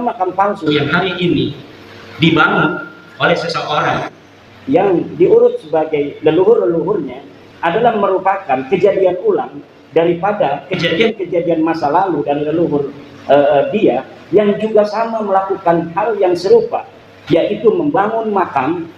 makam palsu yang hari ini dibangun oleh seseorang yang diurut sebagai leluhur-leluhurnya adalah merupakan kejadian ulang daripada kejadian-kejadian masa lalu dan leluhur dia yang juga sama melakukan hal yang serupa, yaitu membangun makam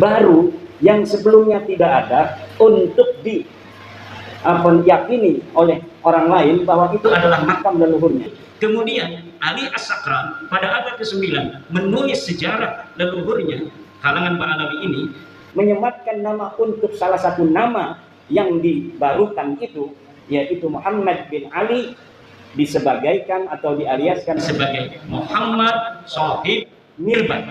baru yang sebelumnya tidak ada untuk diyakini oleh orang lain bahwa itu adalah makam leluhurnya. Kemudian Ali As-Sakran pada abad ke-9 menulis sejarah leluhurnya kalangan Ba'alawi ini, menyematkan nama untuk salah satu nama yang dibarukan itu, yaitu Muhammad bin Ali, disebagaikan atau dialiaskan sebagai Muhammad Shahid Mirban.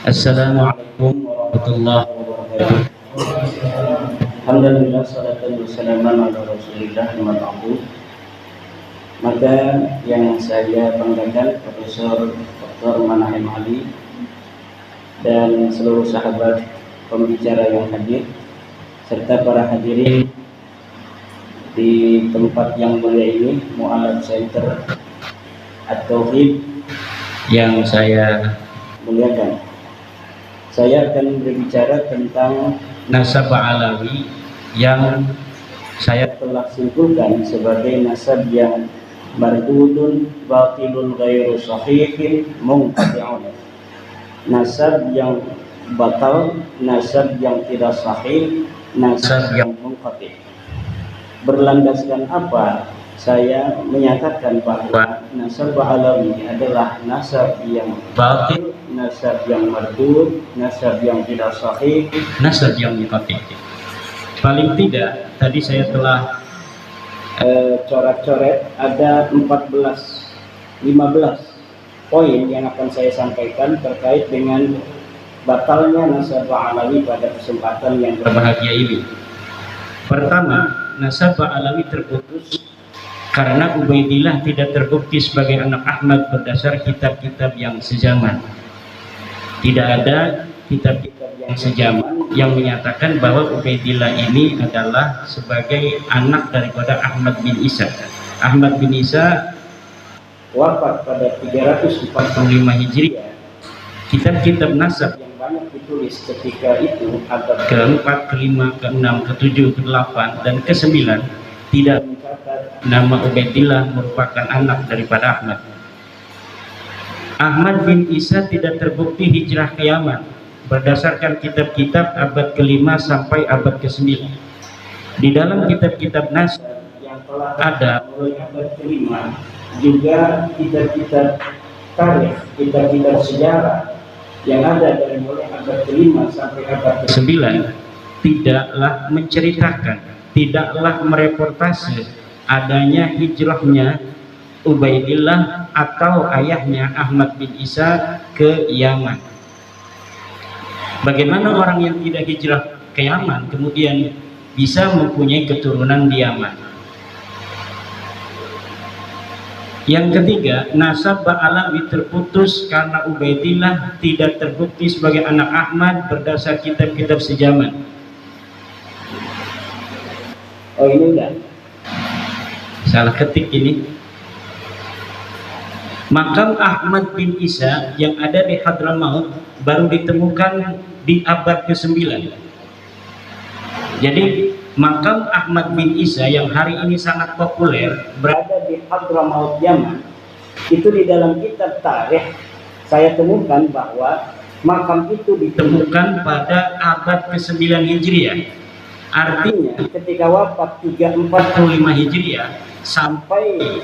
Assalamualaikum warahmatullahi wabarakatuh. Alhamdulillah, salatu wassalamu ala Rasulillah wa ba'du. Maka yang saya banggakan Profesor Dr. Manahem Ali dan seluruh sahabat pembicara yang hadir serta para hadirin di tempat yang mulia ini, Mu'alaf Center At-Tauhid yang saya muliakan. Saya akan berbicara tentang nasab Ba'alawi yang saya telah simpulkan sebagai nasab yang mardudun batilun ghairu sahihin munqati'un. Nasab yang batal, nasab yang tidak sahih, nasab yang munqati'. Berlandaskan apa saya menyatakan bahwa nasab Ba'alawi adalah nasab yang batil, nasab yang mardud, nasab yang tidak sahih, nasab yang munqati'. Paling tidak tadi saya telah coret-coret ada 15 poin yang akan saya sampaikan terkait dengan batalnya nasab Ba'alawi pada kesempatan yang berbahagia ini. Pertama, nasab Ba'alawi terputus karena Ubaidillah tidak terbukti sebagai anak Ahmad berdasar kitab-kitab yang sezaman. Tidak ada kitab-kitab yang sezaman yang menyatakan bahwa Ubaidillah ini adalah sebagai anak daripada Ahmad bin Isa. Ahmad bin Isa wafat pada 345 Hijriah. Kitab-kitab nasab yang banyak ditulis ketika itu abad ke-4, ke-5, ke-6, ke-7, ke-8 dan ke-9 tidak mencatat nama Ubaidillah merupakan anak daripada Ahmad. Ahmad bin Isa tidak terbukti hijrah ke Yaman berdasarkan kitab-kitab abad ke-5 sampai abad ke-9. Di dalam kitab-kitab nasab yang telah ada mulai abad ke-5, juga kitab-kitab tarikh, kitab-kitab sejarah yang ada dari mulai abad ke-5 sampai abad ke-9 tidaklah menceritakan, tidaklah mereportase adanya hijrahnya Ubaidillah atau ayahnya Ahmad bin Isa ke Yaman. Bagaimana orang yang tidak hijrah ke Yaman kemudian bisa mempunyai keturunan di Yaman? Yang ketiga, nasab Ba'alawi terputus karena Ubaidillah tidak terbukti sebagai anak Ahmad berdasar kitab-kitab sejaman. Oh, ini enggak? Salah ketik ini. Makam Ahmad bin Isa yang ada di Hadramaut baru ditemukan di abad ke-9. Jadi makam Ahmad bin Isa yang hari ini sangat populer berada di Hadramaut Yaman, itu di dalam kitab tarikh saya temukan bahwa makam itu ditemukan pada abad ke-9 Hijriah. Artinya ketika wafat 345 Hijriah sampai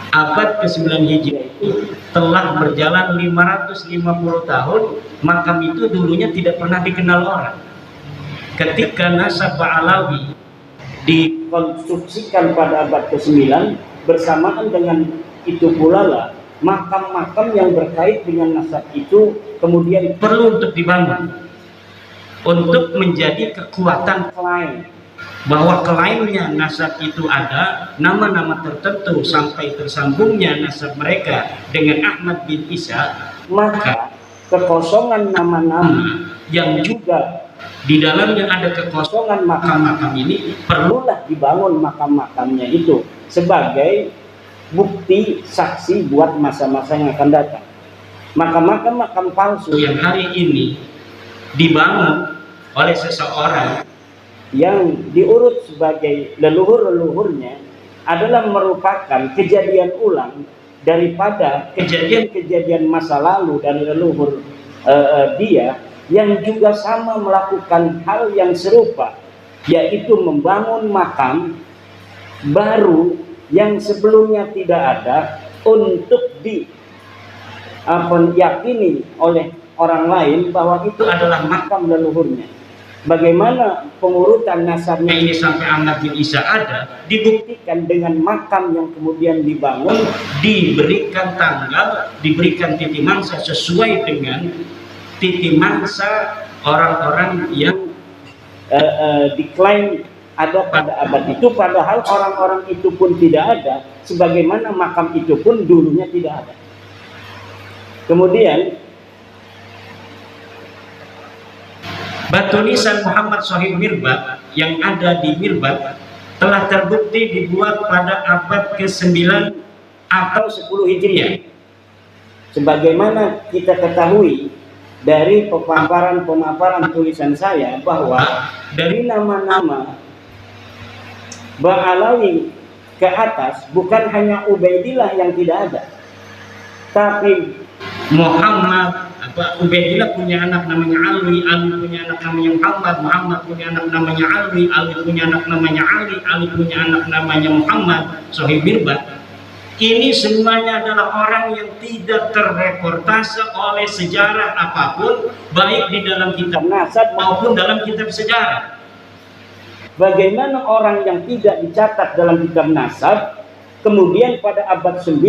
abad ke-9 Hijriah itu telah berjalan 550 tahun. Makam itu dulunya tidak pernah dikenal orang. Ketika nasab Ba'alawi dikonstruksikan pada abad ke-9, bersamaan dengan itu pula lah makam-makam yang berkait dengan nasab itu kemudian perlu untuk dibangun untuk menjadi kekuatan klaim bahwa klaimnya nasab itu ada nama-nama tertentu sampai tersambungnya nasab mereka dengan Ahmad bin Isa, maka kekosongan nama-nama yang juga di dalamnya ada kekosongan makam-makam ini perlulah dibangun makam-makamnya itu sebagai bukti saksi buat masa-masa yang akan datang. Maka makam-makam palsu yang hari ini dibangun oleh seseorang yang diurut sebagai leluhur-leluhurnya adalah merupakan kejadian ulang daripada kejadian-kejadian masa lalu dari leluhur dia yang juga sama melakukan hal yang serupa, yaitu membangun makam baru yang sebelumnya tidak ada untuk diyakini oleh orang lain bahwa itu adalah makam leluhurnya. Bagaimana pengurutan nasabnya ini sampai Ahmad bin Isa ada, dibuktikan dengan makam yang kemudian dibangun, diberikan tanggal, diberikan titik mangsa sesuai dengan titik mangsa orang-orang yang diklaim ada pada abad itu, padahal orang-orang itu pun tidak ada, sebagaimana makam itu pun dulunya tidak ada. Kemudian batu nisan Muhammad Shahid Mirbad yang ada di Mirbad telah terbukti dibuat pada abad ke-9 atau 10 Hijriah. Sebagaimana kita ketahui dari pemaparan tulisan saya bahwa dari nama-nama Ba'alawi ke atas bukan hanya Ubaidillah yang tidak ada, tapi Muhammad, Ubaidillah punya anak namanya Ali, Ali punya anak namanya Muhammad, Muhammad punya anak namanya Ali, Ali punya anak namanya Ali, Ali punya anak namanya Muhammad Shahid Mirbad. Ini semuanya adalah orang yang tidak terreportase oleh sejarah apapun, baik di dalam kitab nasab maupun dalam kitab sejarah. Bagaimana orang yang tidak dicatat dalam kitab nasab kemudian pada abad 9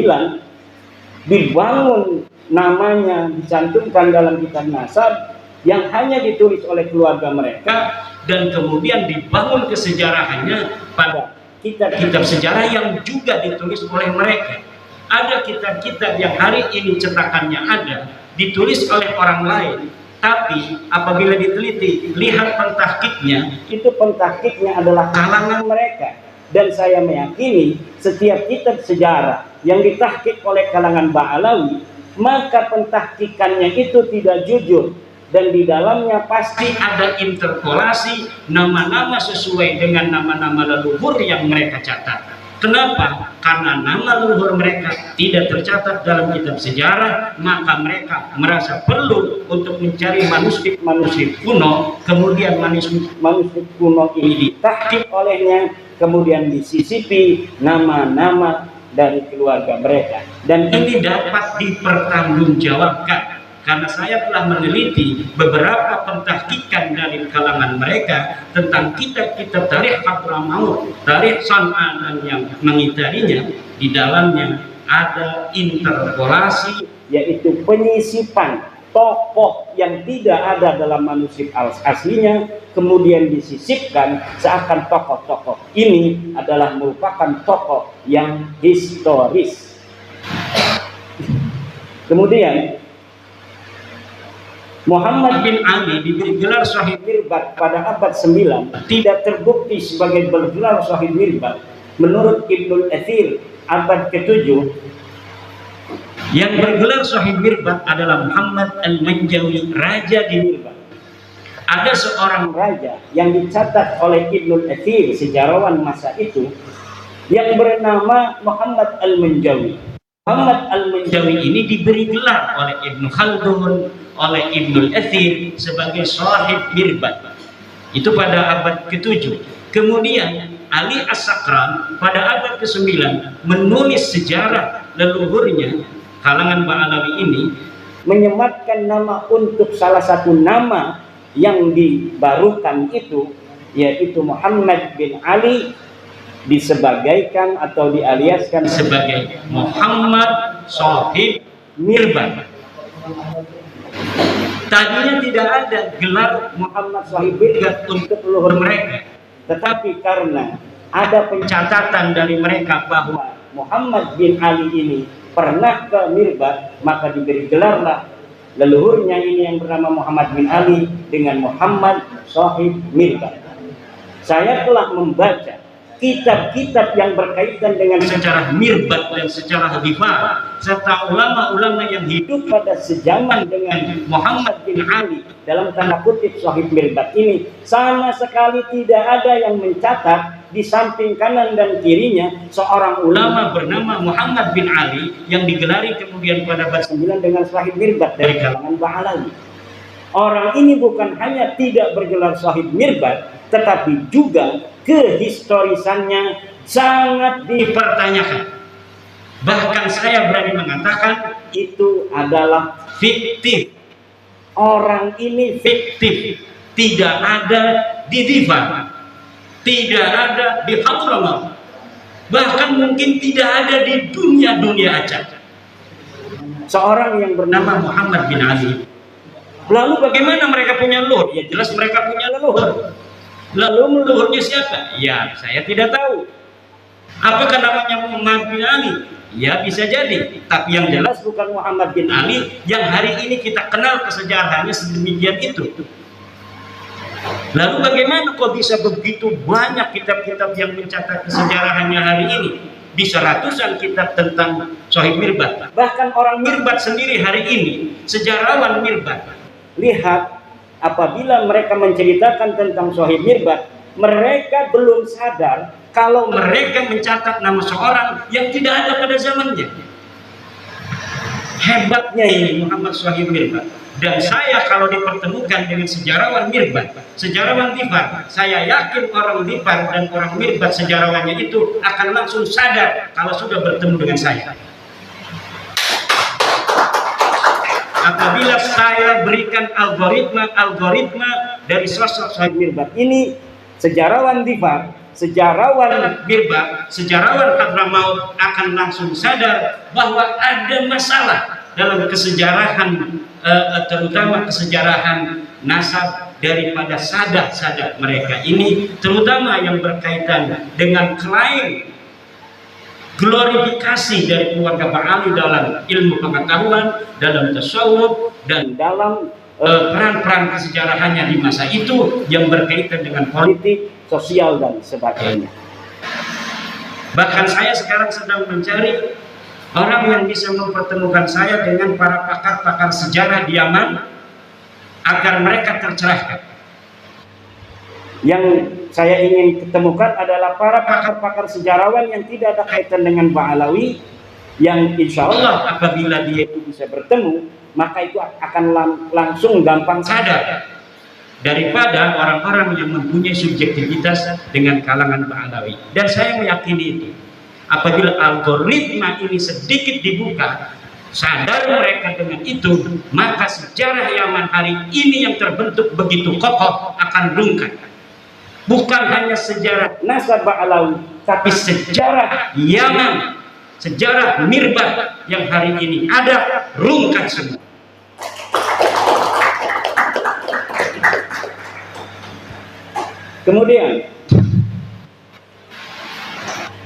dibangun namanya, dicantumkan dalam kitab nasab yang hanya ditulis oleh keluarga mereka, dan kemudian dibangun kesejarahannya pada kitab-kitab sejarah yang juga ditulis oleh mereka. Ada kitab-kitab yang hari ini cetakannya ada, ditulis oleh orang lain, tapi apabila diteliti, lihat pentahkiknya, itu pentahkiknya adalah kalangan mereka. Dan saya meyakini setiap kitab sejarah yang ditahkik oleh kalangan Ba'alawi, maka pentahkikannya itu tidak jujur, dan di dalamnya pasti ada interpolasi nama-nama sesuai dengan nama-nama leluhur yang mereka catat. Kenapa? Karena nama leluhur mereka tidak tercatat dalam kitab sejarah, maka mereka merasa perlu untuk mencari manuskrip kuno, kemudian manuskrip kuno ini ditahkik olehnya, kemudian disisipi nama-nama dari keluarga mereka, dan ini dapat dipertanggungjawabkan karena saya telah meneliti beberapa pentahkikan dari kalangan mereka tentang kitab-kitab tarikh Hadramaut, tarikh San'a dan yang mengitarinya. Di dalamnya ada interpolasi, yaitu penyisipan tokoh yang tidak ada dalam manuskrip aslinya, kemudian disisipkan seakan tokoh-tokoh ini adalah merupakan tokoh yang historis. Kemudian Muhammad bin Ali diberi gelar Shahid Mirbad pada abad 9 tidak terbukti sebagai bergelar Shahid Mirbad. Menurut Ibnul Athir abad ke-7, yang bergelar Shahid Mirbad adalah Muhammad Al-Manjawi, raja di Mirbad. Ada seorang raja yang dicatat oleh Ibnul Athir, sejarawan masa itu, yang bernama Muhammad Al-Manjawi. Muhammad Al-Manjawi ini diberi gelar oleh Ibnu Khaldun, oleh Ibnul Athir sebagai Shahid Mirbad. Itu pada abad ke-7. Kemudian Ali As-Sakran pada abad ke-9 menulis sejarah leluhurnya, kalangan Ba'alawi ini, menyematkan nama untuk salah satu nama yang dibarukan itu, yaitu Muhammad bin Ali, disebagaikan atau dialiaskan sebagai Muhammad Shahid Mirbad. Tadinya tidak ada gelar Muhammad Shahid Mirbad untuk leluhur mereka, tetapi karena ada pencatatan dari mereka bahwa Muhammad bin Ali ini pernah ke Mirbat, maka diberi gelarlah leluhurnya ini yang bernama Muhammad bin Ali dengan Muhammad Shahib Mirbat. Saya telah membaca kitab-kitab yang berkaitan dengan sejarah Mirbat dan sejarah Difar, serta ulama-ulama yang hidup pada sejaman dengan Muhammad bin Ali dalam tanda kutip Shahib Mirbat ini, sama sekali tidak ada yang mencatat di samping kanan dan kirinya seorang ulama bernama Muhammad bin Ali yang digelari kemudian pada abad 9 dengan Shahib Mirbat dari kalangan Ba'alawi. Orang ini bukan hanya tidak bergelar Shahib Mirbat, tetapi juga kehistorisannya sangat dipertanyakan. Bahkan saya berani mengatakan itu adalah fiktif. Orang ini fiktif, tidak ada di Difar, tidak ada di Hadramaut, bahkan mungkin tidak ada di dunia acak. Seorang yang bernama Muhammad bin Ali. Lalu bagaimana mereka punya leluhur? Ya jelas mereka punya leluhur. Lalu leluhurnya siapa? Ya saya tidak tahu. Apakah namanya Muhammad bin Ali? Ya bisa jadi. Tapi yang jelas bukan Muhammad bin Ali yang hari ini kita kenal kesejarahannya sedemikian itu. Lalu bagaimana kok bisa begitu banyak kitab-kitab yang mencatat kesejarahannya hari ini? Bisa ratusan kitab tentang Shahib Mirbat. Bahkan orang Mirbat sendiri hari ini, sejarawan Mirbat, lihat apabila mereka menceritakan tentang Shahib Mirbat, mereka belum sadar kalau mereka mencatat nama seorang yang tidak ada pada zamannya. Hebatnya ini Muhammad Shahib Mirbat. Dan saya kalau dipertemukan dengan sejarawan Mirbat, sejarawan Difar, saya yakin orang Difar dan orang Mirbat sejarawannya itu akan langsung sadar kalau sudah bertemu dengan saya. Apabila saya berikan algoritma dari sosok Shahib Mirbat ini, sejarawan Difar, sejarawan Mirbat, sejarawan Hadramaut akan langsung sadar bahwa ada masalah dalam kesejarahan, terutama kesejarahan nasab daripada sadat-sadat mereka ini, terutama yang berkaitan dengan klaim glorifikasi dari keluarga Ba'ali dalam ilmu pengetahuan, dalam tasawuf, dan dalam peran-peran kesejarahannya di masa itu yang berkaitan dengan politik, sosial, dan sebagainya. Bahkan saya sekarang sedang mencari orang yang bisa mempertemukan saya dengan para pakar-pakar sejarah di Yaman agar mereka tercerahkan. Yang saya ingin ketemukan adalah para pakar-pakar sejarawan yang tidak ada kaitan dengan Ba'alawi, yang insya Allah apabila dia itu bisa bertemu, maka itu akan langsung gampang sadar daripada orang-orang yang mempunyai subjektivitas dengan kalangan Ba'alawi. Dan saya meyakini itu, apabila algoritma ini sedikit dibuka, sadar mereka dengan itu, maka sejarah Yaman hari ini yang terbentuk begitu kokoh akan rungkat. Bukan hanya sejarah nasab Ba'alawi, tapi sejarah Yaman, sejarah Mirbat yang hari ini ada rungkat semua. Kemudian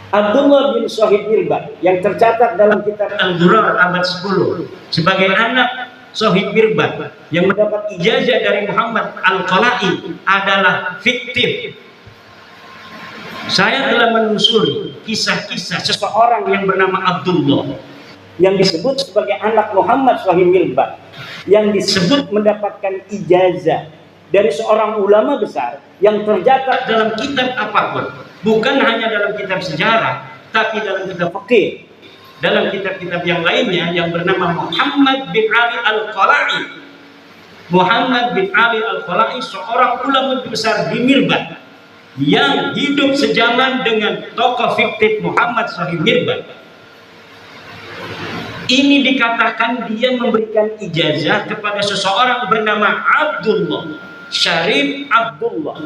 Abdullah bin Shahib Mirbat yang tercatat dalam kitab Al-Durar abad 10 sebagai anak Shahib Mirbat yang mendapat ijazah dari Muhammad Al-Qala'i adalah fiktif. Saya telah menelusuri kisah-kisah seseorang yang bernama Abdullah yang disebut sebagai anak Muhammad Shahib Mirbat, yang disebut mendapatkan ijazah dari seorang ulama besar yang tercatat dalam kitab apapun, bukan hanya dalam kitab sejarah, tapi dalam kitab fikih, dalam kitab-kitab yang lainnya, yang bernama Muhammad bin Ali Al-Qala'i. Muhammad bin Ali Al-Qala'i seorang ulama besar di Mirbat yang hidup sejaman dengan tokoh fiktif Muhammad Shahib Mirbat. Ini dikatakan dia memberikan ijazah kepada seseorang bernama Abdullah, Syarif Abdullah.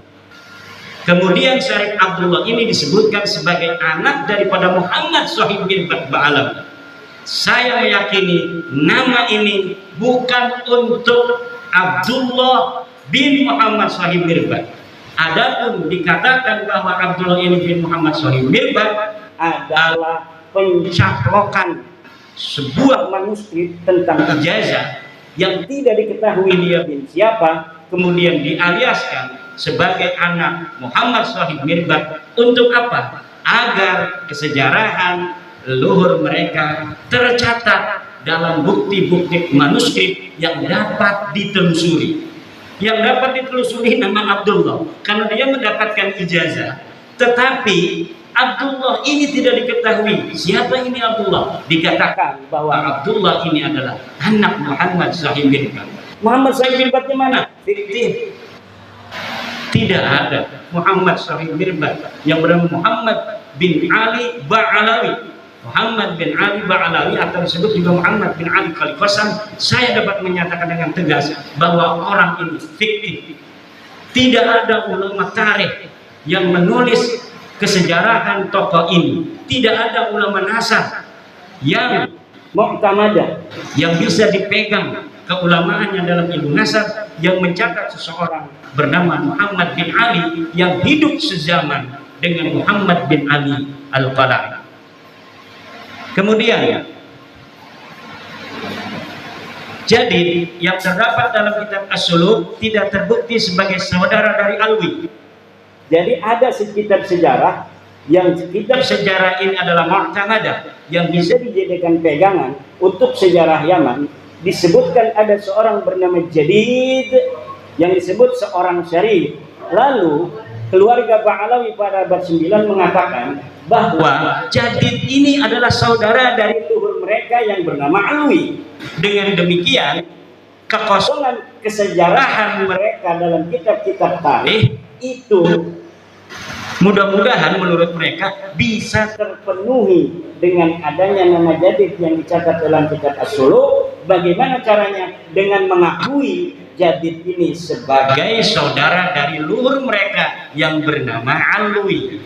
Kemudian Syarif Abdullah ini disebutkan sebagai anak daripada Muhammad Shahib Mirbat Ba'alawi. Saya meyakini nama ini bukan untuk Abdullah bin Muhammad Shahib Mirbat, Adapun dikatakan bahwa Abdullah ini bin Muhammad Shahid Mirbad adalah pencaplokan sebuah manuskrip tentang ijazah yang tidak diketahui dia bin siapa, kemudian dialiaskan sebagai anak Muhammad Shahid Mirbad. Untuk apa? Agar kesejarahan leluhur mereka tercatat dalam bukti-bukti manuskrip yang dapat ditelusuri. Yang dapat ditelusuri nama Abdullah karena dia mendapatkan ijazah, tetapi Abdullah ini tidak diketahui siapa ini Abdullah. Dikatakan bahwa Abdullah ini adalah anak Muhammad Shahid Mirbad. Muhammad Shahid Mirbad di mana? Fiktif. Tidak ada Muhammad Shahid Mirbad yang bernama Muhammad bin Ali Ba'alawi. Muhammad bin Ali Ba'alawi atau disebut juga Muhammad bin Ali Khalifasam. Saya dapat menyatakan dengan tegas bahwa orang ini fiktif. Tidak ada ulama tarikh yang menulis kesejarahan tokoh ini. Tidak ada ulama nasab yang mu'tamadah, yang bisa dipegang keulamaannya dalam ilmu nasab, yang mencatat seseorang bernama Muhammad bin Ali yang hidup sezaman dengan Muhammad bin Ali Al-Qala'i. Kemudian, jadi yang terdapat dalam kitab As-Suluk tidak terbukti sebagai saudara dari Alwi. Jadi ada kitab sejarah yang kitab sejarah ini adalah mu'tamadah yang bisa dijadikan pegangan untuk sejarah Yaman. Disebutkan ada seorang bernama Jadid yang disebut seorang syarif. Lalu keluarga Ba'alawi pada abad 9 mengatakan bahwa Jadid ini adalah saudara dari leluhur mereka yang bernama Alwi. Dengan demikian, kekosongan kesejarahan mereka dalam kitab-kitab tarikh itu mudah-mudahan menurut mereka bisa terpenuhi dengan adanya nama Jadid yang dicatat dalam kitab As-Suluk. Bagaimana caranya? Dengan mengakui Jadid ini sebagai saudara dari leluhur mereka yang bernama Alwi.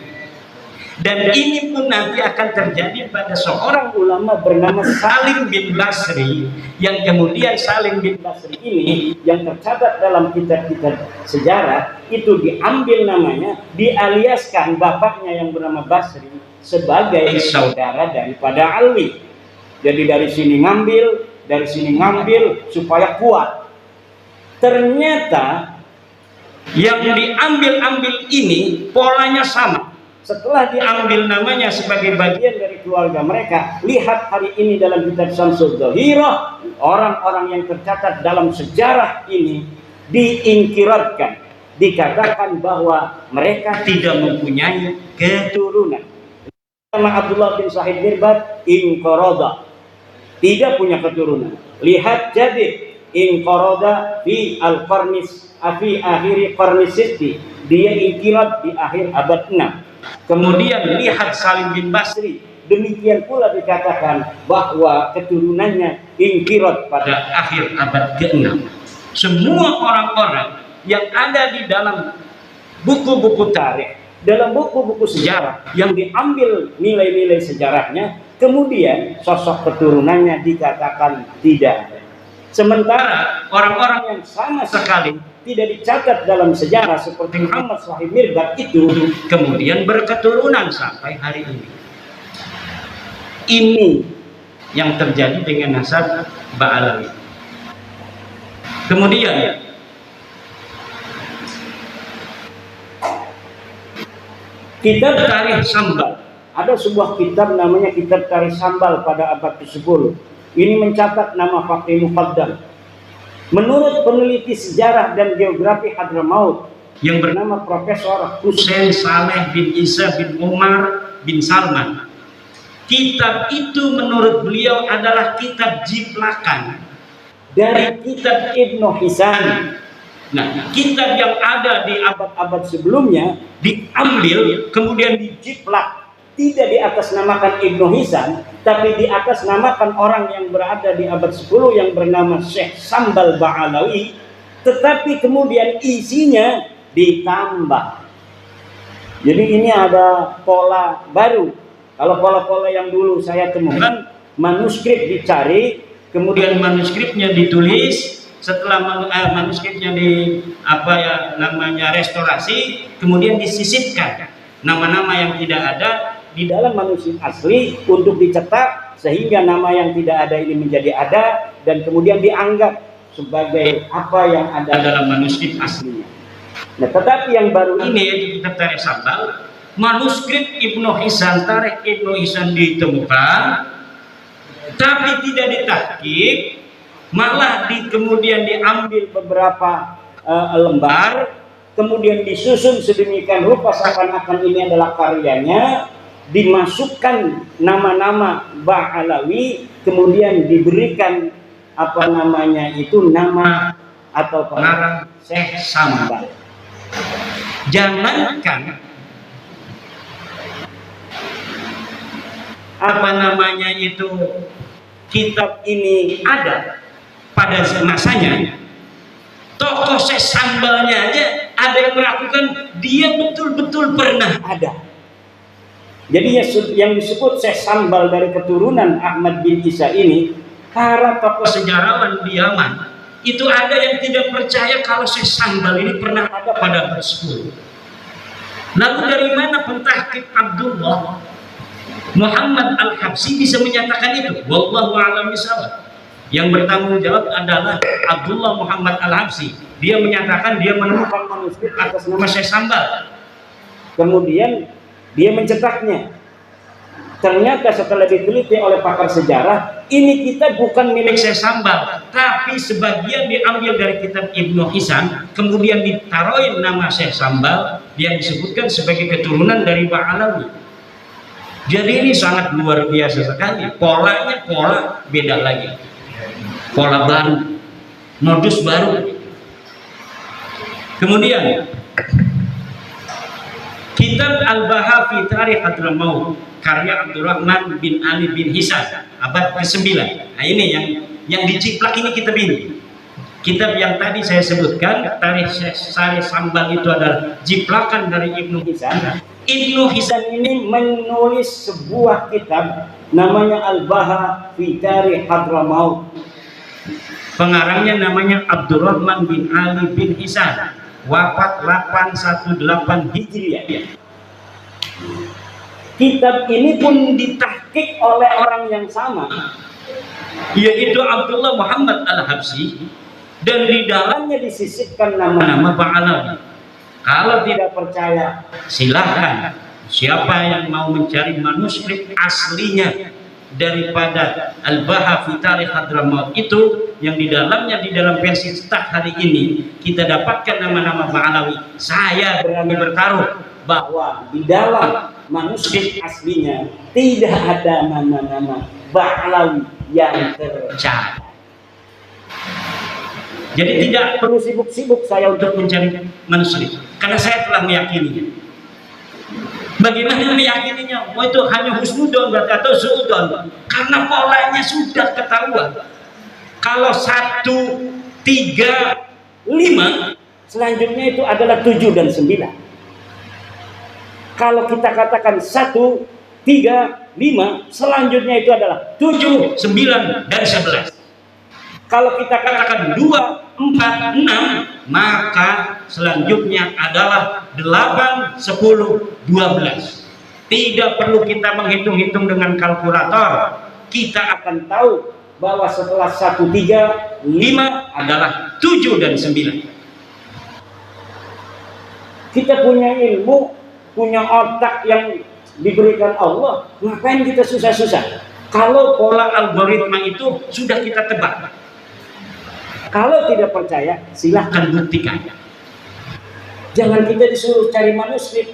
Dan ini pun nanti akan terjadi pada seorang ulama bernama Salim bin Basri, yang kemudian Salim bin Basri ini yang tercatat dalam kitab-kitab sejarah itu diambil namanya, dialiaskan bapaknya yang bernama Basri sebagai saudara daripada Alwi. Jadi dari sini ngambil supaya kuat. Ternyata yang diambil ini polanya sama. Setelah diambil namanya sebagai bagian dari keluarga mereka, lihat hari ini dalam kitab Syamsul Dhahirah, orang-orang yang tercatat dalam sejarah ini diingkiratkan, dikatakan bahwa mereka tidak mempunyai keturunan. Nama Abdullah bin Shahid Mirbad inqarada, tidak punya keturunan. Lihat Jadid inqarada fi al-qarnis fi akhir qarnis sitti, dia ingkirat di akhir abad 6. Kemudian lihat Salim bin Basri, demikian pula dikatakan bahwa keturunannya ingkirat pada akhir abad ke-6. Semua orang-orang yang ada di dalam buku-buku tarikh, dalam buku-buku sejarah yang diambil nilai-nilai sejarahnya, kemudian sosok keturunannya dikatakan tidak ada. Sementara orang-orang yang sama sekali tidak dicatat dalam sejarah seperti Muhammad Shahid Mirbad itu kemudian berketurunan sampai hari ini. Ini yang terjadi dengan nasab Ba'alawi. Kemudian kitab Tarikh Sambal, ada sebuah kitab namanya kitab Tarikh Sambal pada abad ke-10. Ini mencatat nama Fakih Muqaddam. Menurut peneliti sejarah dan geografi Hadramaut yang bernama Profesor Hussein Saleh bin Isa bin Umar bin Salman, kitab itu menurut beliau adalah kitab jiplakan dari kitab Ibnu Hisan. Nah, kitab yang ada di abad-abad sebelumnya diambil kemudian dijiplak, tidak diatasnamakan Ibnu Hisan, tapi diatasnamakan orang yang berada di abad 10 yang bernama Syekh Sambal Ba'alawi, tetapi kemudian isinya ditambah. Jadi ini ada pola baru. Kalau pola-pola yang dulu saya temukan, manuskrip dicari, kemudian manuskripnya ditulis, setelah manuskripnya di restorasi, kemudian disisipkan nama-nama yang tidak ada di dalam manuskrip asli untuk dicetak, sehingga nama yang tidak ada ini menjadi ada dan kemudian dianggap sebagai apa yang ada dalam manuskrip aslinya. Nah, tetapi yang baru ini yaitu kitab Tarikh Sambal, manuskrip Ibnu Hisan, Tarikh Ibnu Hisan ditemukan, tapi tidak ditahqiq, malah kemudian diambil beberapa lembar, kemudian disusun sedemikian rupa seakan-akan ini adalah karyanya, dimasukkan nama-nama Ba'alawi, kemudian diberikan nama atau pengarang Syekh Sambal. Jangankan kitab ini ada pada masanya, tokoh Syekh Sambalnya aja ada yang melakukan, dia betul-betul pernah ada. Jadi yang disebut Syekh Sambal dari keturunan Ahmad bin Isa ini, para tokoh sejarawan di Yaman itu ada yang tidak percaya kalau Syekh Sambal ini pernah ada pada abad 10. Lalu dari mana pentahqiq Abdullah Muhammad Al-Habsyi bisa menyatakan itu? Wallahu a'lam bishawab. Yang bertanggung jawab adalah Abdullah Muhammad Al-Habsyi. Dia menyatakan dia menemukan manuskrip atas nama Syekh Sambal. Kemudian dia mencetaknya. Ternyata setelah diteliti oleh pakar sejarah, ini kitab bukan milik Syekh Sambal, tapi sebagian diambil dari kitab Ibnu Hisan, kemudian ditaruhin nama Syekh Sambal yang disebutkan sebagai keturunan dari Ba'alawi. Jadi ini sangat luar biasa sekali. Polanya pola beda lagi, pola baru, modus baru. Kemudian kitab Al-Baha fi Tarikh Hadramaut karya Abdurrahman bin Ali bin Hisan, abad ke-9. Nah, ini yang diciplak ini kitab ini. Kitab yang tadi saya sebutkan, Tarikh Syekh Sambal, itu adalah jiplakan dari Ibnu Hisan. Ibnu Hisan ini menulis sebuah kitab namanya Al-Baha fi Tarikh Hadramaut. Pengarangnya namanya Abdurrahman bin Ali bin Hisan, wafat 818 Hijriah. Kitab ini pun ditahqiq oleh orang yang sama, yaitu Abdullah Muhammad Al-Habsyi, dan di dalamnya disisipkan nama-nama Ba'alawi. Kalau tidak percaya, silahkan. Siapa yang mau mencari manuskrip aslinya daripada Al-Baha fi Tarikh Hadramaut itu, yang di dalamnya, di dalam versi cetak hari ini kita dapatkan nama-nama Ba'alawi, saya berani bertaruh bahwa di dalam manuskrip aslinya tidak ada nama-nama Ba'alawi yang tercatat. Jadi tidak perlu sibuk-sibuk saya untuk mencari manuskrip, karena saya telah meyakininya. Bagaimana meyakininya? Oh, itu hanya husnudon atau suudon, karena polanya sudah ketahuan. Kalau 1, 3, 5, selanjutnya itu adalah 7 dan 9. Kalau kita katakan 1, 3, 5, selanjutnya itu adalah 7, 9, dan 11. Kalau kita katakan 2, 4, 6, maka selanjutnya adalah 8, 10, 12. Tidak perlu kita menghitung-hitung dengan kalkulator. Kita akan tahu bahwa setelah 1, 3, 5 adalah 7 dan 9. Kita punya ilmu, punya otak yang diberikan Allah, ngapain kita susah-susah? Kalau pola algoritma itu sudah kita tebak. Kalau tidak percaya, silahkan buktikan. Jangan kita disuruh cari manuskrip.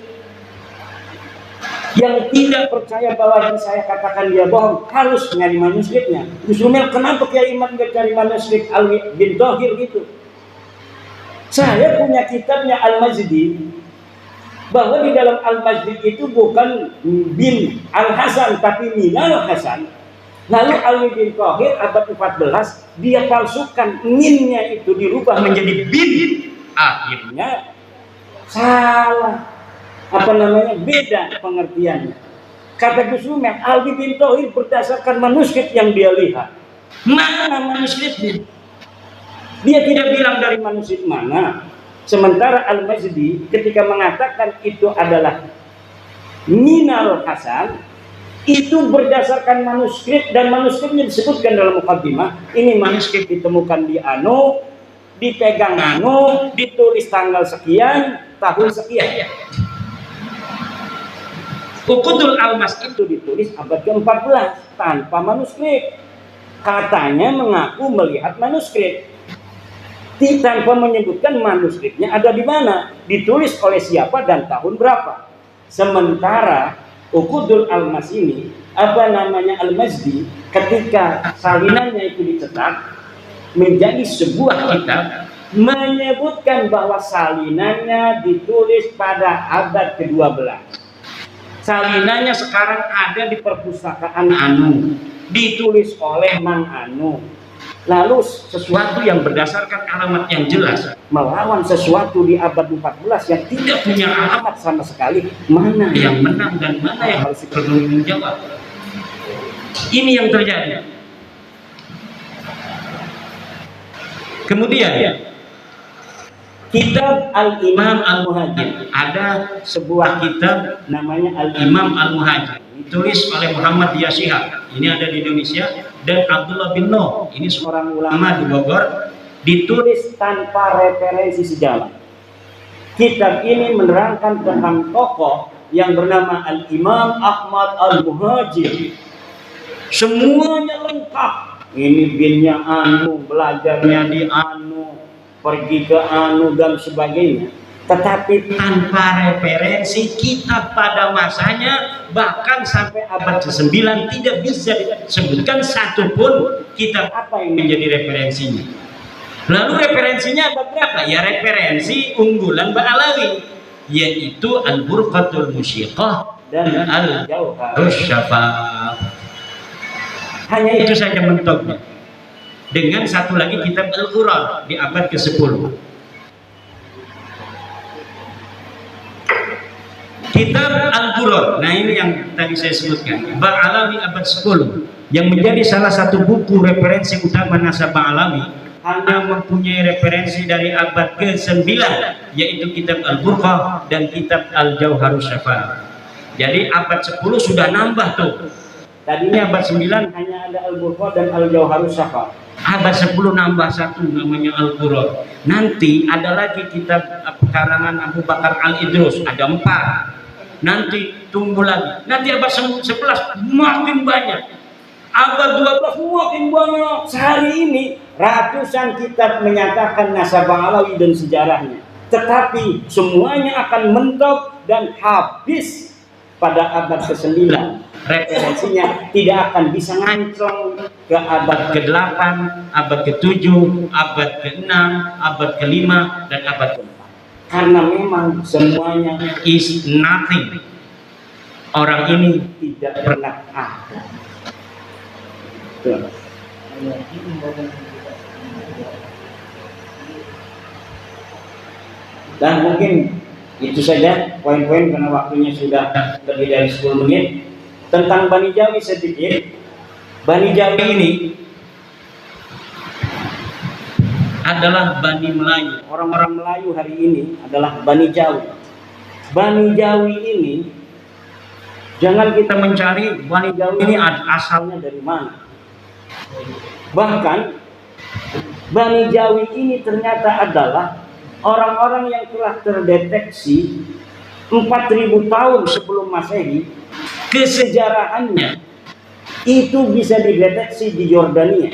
Yang tidak percaya bahwa yang saya katakan dia bohong, harus nyari manuskripnya. Gus Umel, kenapa Kiai Iman nggak cari manuskrip Alwi bin Thohir gitu? Saya punya kitabnya Al-Majdi, bahwa di dalam Al-Majdi itu bukan bin Al-Hasan tapi Minal Hasan. Lalu Alwi bin Thohir abad 14 dia palsukan, minnya itu dirubah menjadi bin, akhirnya salah, beda pengertiannya. Kata Gus Umel, Alwi bin Thohir berdasarkan manuskrip yang dia lihat. Mana manuskripnya? Dia tidak bilang dari manuskrip mana. Sementara Al-Mazdi ketika mengatakan itu adalah minal hasan, itu berdasarkan manuskrip, dan manuskripnya disebutkan dalam mukaddimah. Ini manuskrip ditemukan di Anu, dipegang Anu, ditulis tanggal sekian, tahun sekian. Uqudul Almas itu ditulis abad ke-14 tanpa manuskrip. Katanya mengaku melihat manuskrip, tanpa menyebutkan manuskripnya ada di mana, ditulis oleh siapa dan tahun berapa. Sementara Uqudul Almas ini, Al-Mazdi, ketika salinannya itu dicetak menjadi sebuah kitab, menyebutkan bahwa salinannya ditulis pada abad ke-12. Salinannya sekarang ada di perpustakaan Anu, ditulis oleh Mang Anu. Lalu sesuatu yang berdasarkan alamat yang jelas melawan sesuatu di abad 14 yang tidak punya alamat sama sekali, mana yang menang dan mana yang harus dipertanggungjawab? Ini yang terjadi. Kemudian kitab Al-Imam Al-Muhajir, ada sebuah kitab namanya Al-Imam Al-Muhajir, ditulis oleh Muhammad Yashihab, ini ada di Indonesia, dan Abdullah bin Noh, ini seorang ulama di Bogor, ditulis tanpa referensi sejarah. Kitab ini menerangkan tentang tokoh yang bernama Al-Imam Ahmad Al-Muhajir. Semuanya lengkap. Ini binnya Anu, belajarnya di Anu, pergi ke Anu dan sebagainya, tetapi tanpa referensi kitab pada masanya. Bahkan sampai abad ke-9 tidak bisa disebutkan satupun kitab apa yang menjadi referensinya. Lalu referensinya apa berapa? Ya referensi unggulan Ba'alawi, yaitu Al-Burqatul Musyiqah dan Al-Jauharus Syafah. Hanya itu saja mentoknya. Dengan satu lagi kitab Al-Quran di abad ke-10. Kitab Al-Quran, nah ini yang tadi saya sebutkan, Ba'alawi abad 10, yang menjadi salah satu buku referensi utama nasab Ba'alawi, hanya mempunyai referensi dari abad ke-9, yaitu kitab Al-Burqah dan kitab Al-Jauharus Syafah. Jadi abad 10 sudah nambah tuh. Tadinya abad 9 hanya ada Al-Burqah dan Al-Jauharus Syafah. Abad 10 nambah satu namanya Al-Quran. Nanti ada lagi kitab karangan Abu Bakar Al-Idrus, ada 4. Nanti tumbuh lagi. Nanti abad 11 makin banyak. Abad 12 makin banyak. Sehari ini ratusan kitab menyatakan nasab Ba'alawi dan sejarahnya. Tetapi semuanya akan mentok dan habis pada abad ke-9. Referensinya tidak akan bisa nganclong ke abad ke-8, abad ke-7, abad ke-6, abad ke-5, dan abad ke-4. Karena memang semuanya is nothing. Orang ini tidak pernah ada. Tuh. Dan mungkin itu saja poin-poin karena waktunya sudah lebih dari 10 menit. Tentang Bani Jawi sedikit. Bani Jawi ini adalah Bani Melayu. Orang-orang Melayu hari ini adalah Bani Jawi. Bani Jawi ini, jangan kita mencari Bani Jawi ini asalnya dari mana. Bahkan Bani Jawi ini ternyata adalah orang-orang yang telah terdeteksi 4000 tahun sebelum Masehi. Kesejarahannya itu bisa dideteksi di Yordania.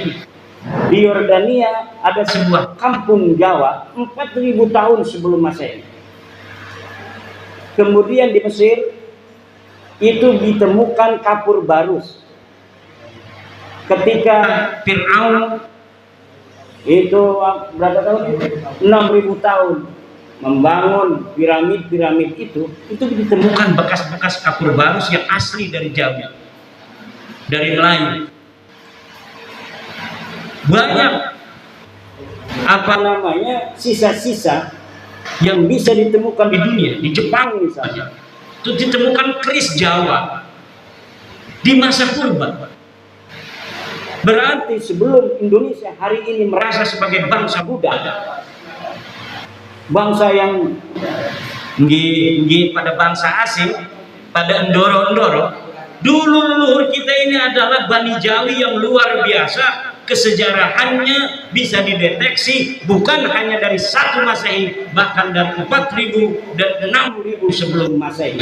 Di Yordania ada sebuah kampung Jawa 4000 tahun sebelum Masehi. Kemudian di Mesir itu ditemukan kapur barus. Ketika Fir'aun itu berapa tahun? 6000 tahun membangun piramid-piramid itu ditemukan bekas-bekas kapur barus yang asli dari Jawa, dari Melayu. Banyak sisa-sisa yang bisa ditemukan di dunia. Di Jepang misalnya itu ditemukan keris Jawa di masa purba. Berarti sebelum Indonesia hari ini merasa sebagai bangsa Buddha, bangsa yang pada bangsa asing, pada endoro-endoro, dulu leluhur kita ini adalah Bani Jawi yang luar biasa. Kesejarahannya bisa dideteksi bukan hanya dari 1 Masehi, bahkan dari 4.000 dan 6.000 sebelum Masehi.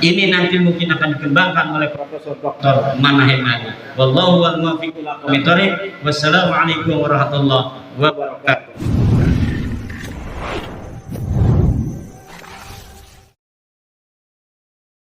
Ini nanti mungkin akan dikembangkan oleh Profesor Dr. Manahemani. Wallahu wal muwaffiq ila aqwamit thoriq. Wassalamualaikum warahmatullahi wabarakatuh.